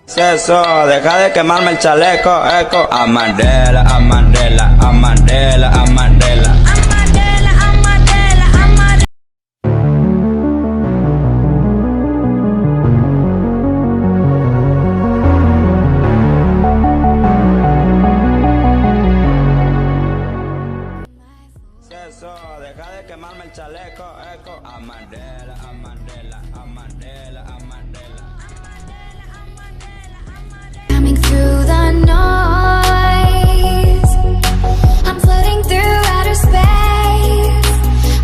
Eso, deja de quemarme el chaleco, eco. Amandela, Amandela, Amandela, Amandela. Amandela, Amandela, Amandela. Eso, deja de quemarme el chaleco, eco. Amandela, Amandela, Amandela, Amandela. Coming through the noise, I'm floating through outer space.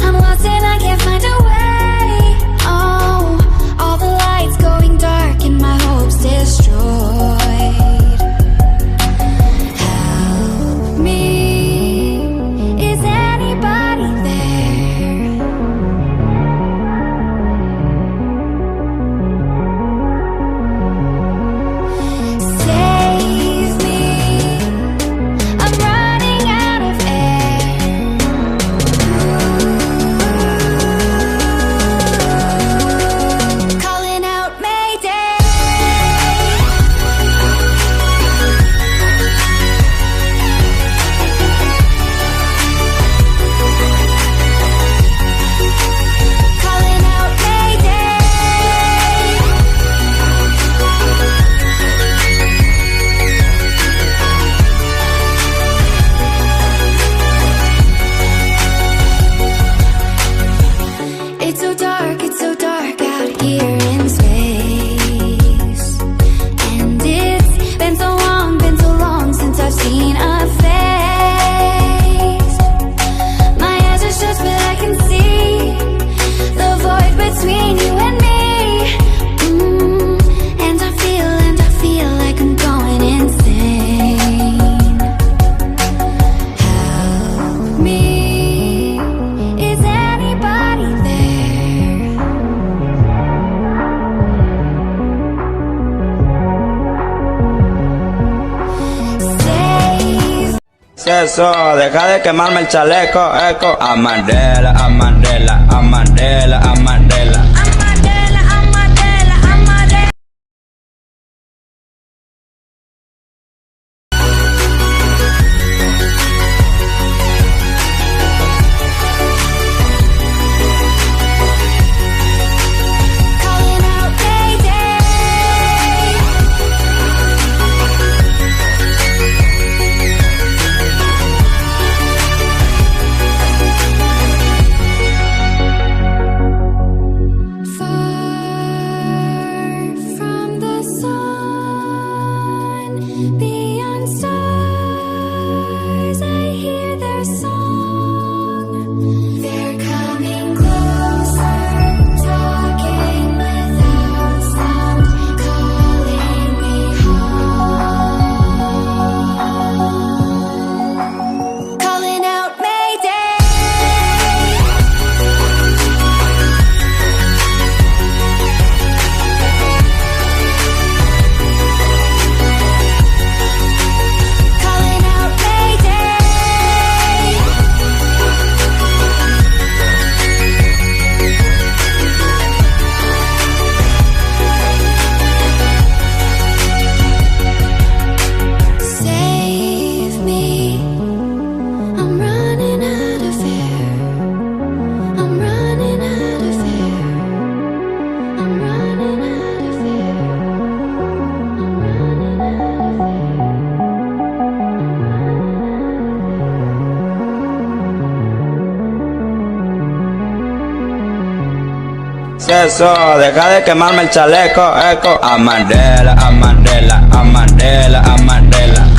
I'm lost and I can't find a way. Oh, all the lights going dark and my hopes destroyed. Help me, is anybody there? Save me, I'm running out of air. Calling out Mayday. Calling out Mayday. It's so dark out here in space. And it's been so long since I've seen a face. My eyes are shut but I can see the void between you and me. And I feel like I'm going insane. Help me, is anybody there? Save. Eso, deja de quemarme el chaleco, eco. Amandela, Amandela, Amandela, Amandela. Amandela, Amandela, Amandela. Calling out Mayday. Far from the sun, beyond stars, I hear their song. They're coming closer, talking without sound, calling me home. Calling out Mayday. Calling out Mayday. Save me, I'm running out of air. I'm running out of air. I'm running out of air. I'm running out of Eso, deja de quemarme el chaleco, eco. Amandela, Amandela, Amandela, Amandela.